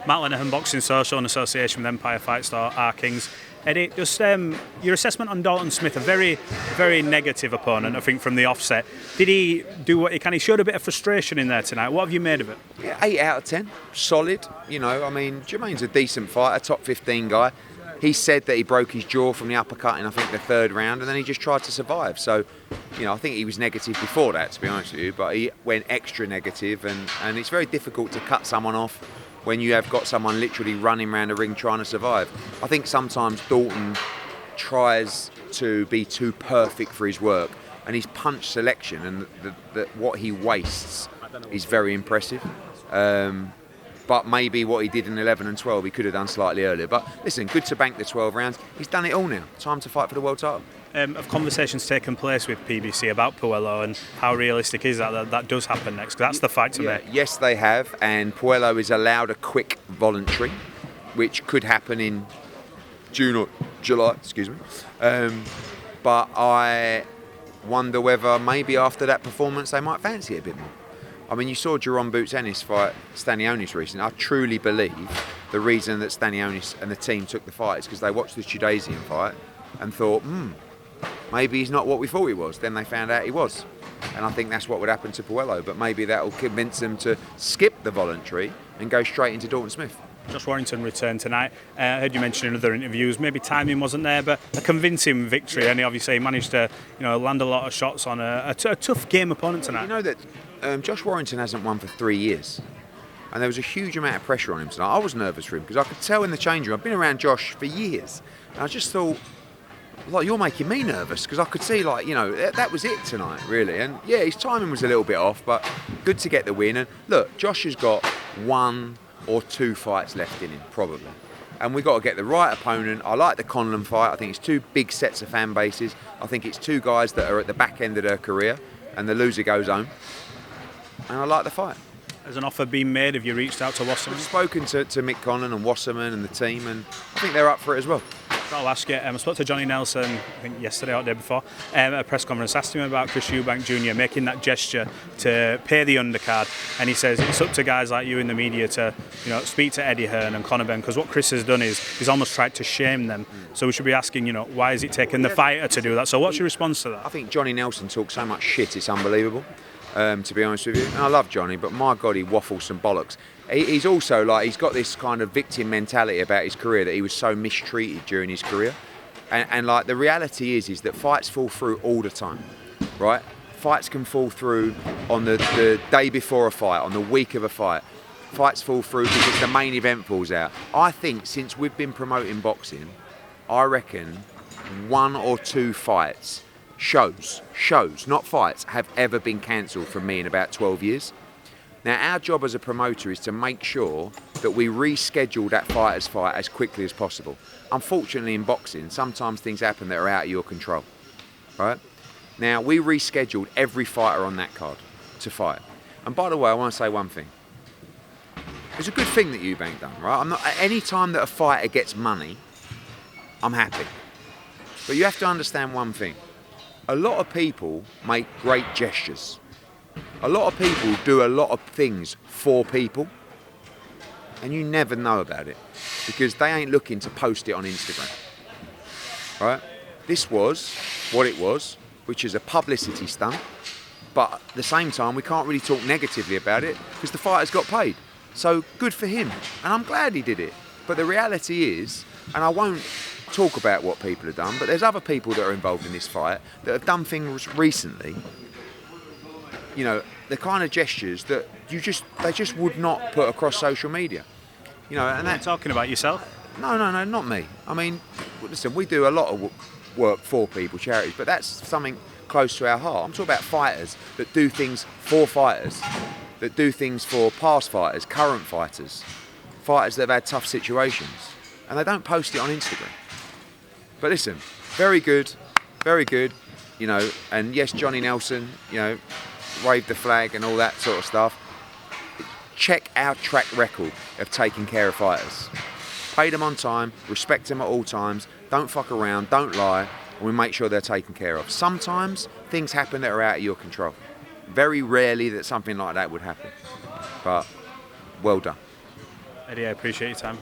Matt Lenihan, Boxing Social in association with Empire Fight Store, R Kings. Eddie, just your assessment on Dalton Smith, a very, very negative opponent, I think, from the offset. Did he do what he can? He showed a bit of frustration in there tonight. What have you made of it? Yeah, 8 out of 10. Solid. You know, I mean, Jermaine's a decent fighter, top 15 guy. He said that he broke his jaw from the uppercut in, I think, the 3rd round, and then he just tried to survive. So, you know, I think he was negative before that, to be honest with you, but he went extra negative, and it's very difficult to cut someone off when you have got someone literally running around the ring trying to survive. I think sometimes Dalton tries to be too perfect for his work, and his punch selection and what he wastes is very impressive. But maybe what he did in 11 and 12 he could have done slightly earlier. But listen, good to bank the 12 rounds. He's done it all now. Time to fight for the world title. Have conversations taken place with PBC about Pello, and how realistic is that does happen next? 'Cause that's the fight to make. Yes, they have, and Pello is allowed a quick voluntary, which could happen in June or July, but I wonder whether maybe after that performance they might fancy it a bit more. I mean, you saw Jerome Boots Ennis fight Stanionis recently. I truly believe the reason that Stanionis and the team took the fight is because they watched the Chudasian fight and thought, maybe he's not what we thought he was. Then they found out he was. And I think that's what would happen to Pello. But maybe that will convince them to skip the voluntary and go straight into Dalton Smith. Josh Warrington returned tonight. I heard you mention in other interviews, maybe timing wasn't there, but a convincing victory. And he obviously managed to, land a lot of shots on a tough game opponent tonight. You know that Josh Warrington hasn't won for 3 years. And there was a huge amount of pressure on him tonight. I was nervous for him because I could tell in the change room. I've been around Josh for years. And I just thought, you're making me nervous, because I could see, that was it tonight, really. And yeah, his timing was a little bit off, but good to get the win. And look, Josh has got 1 or 2 fights left in him, probably. And we've got to get the right opponent. I like the Conlon fight. I think it's 2 big sets of fan bases. I think it's 2 guys that are at the back end of their career, and the loser goes home. And I like the fight. Has an offer been made? Have you reached out to Wasserman? I've spoken to Mick Conlon and Wasserman and the team, and I think they're up for it as well. I'll ask you, I spoke to Johnny Nelson, I think yesterday or the day before, at a press conference, asked him about Chris Eubank Jr. making that gesture to pay the undercard, and he says it's up to guys like you in the media to speak to Eddie Hearn and Conor Benn, because what Chris has done is he's almost tried to shame them. So we should be asking, why is it taking the fighter to do that? So what's your response to that? I think Johnny Nelson talks so much shit, it's unbelievable, to be honest with you. And I love Johnny, but my God, he waffles some bollocks. He's also he's got this kind of victim mentality about his career, that he was so mistreated during his career. And the reality is that fights fall through all the time, right? Fights can fall through on the day before a fight, on the week of a fight. Fights fall through because the main event falls out. I think since we've been promoting boxing, I reckon 1 or 2 fights, shows, not fights, have ever been cancelled from me in about 12 years. Now, our job as a promoter is to make sure that we reschedule that fighter's fight as quickly as possible. Unfortunately, in boxing, sometimes things happen that are out of your control, right? Now, we rescheduled every fighter on that card to fight. And by the way, I want to say one thing. It's a good thing that Eubank done, right? Any time that a fighter gets money, I'm happy. But you have to understand one thing. A lot of people make great gestures. A lot of people do a lot of things for people, and you never know about it because they ain't looking to post it on Instagram, right? This was what it was, which is a publicity stunt, but at the same time we can't really talk negatively about it because the fighter's got paid. So good for him, and I'm glad he did it. But the reality is, and I won't talk about what people have done, but there's other people that are involved in this fight that have done things recently, the kind of gestures that they just would not put across social media. And You're talking about yourself? No, not me. I mean, listen, we do a lot of work for people, charities, but that's something close to our heart. I'm talking about fighters that do things for fighters, that do things for past fighters, current fighters, fighters that have had tough situations, and they don't post it on Instagram. But listen, very good, and yes, Johnny Nelson, waved the flag and all that sort of stuff. Check our track record of taking care of fighters. Pay them on time, respect them at all times, don't fuck around, don't lie, and we make sure they're taken care of. Sometimes things happen that are out of your control. Very rarely that something like that would happen. But well done. Eddie, I appreciate your time.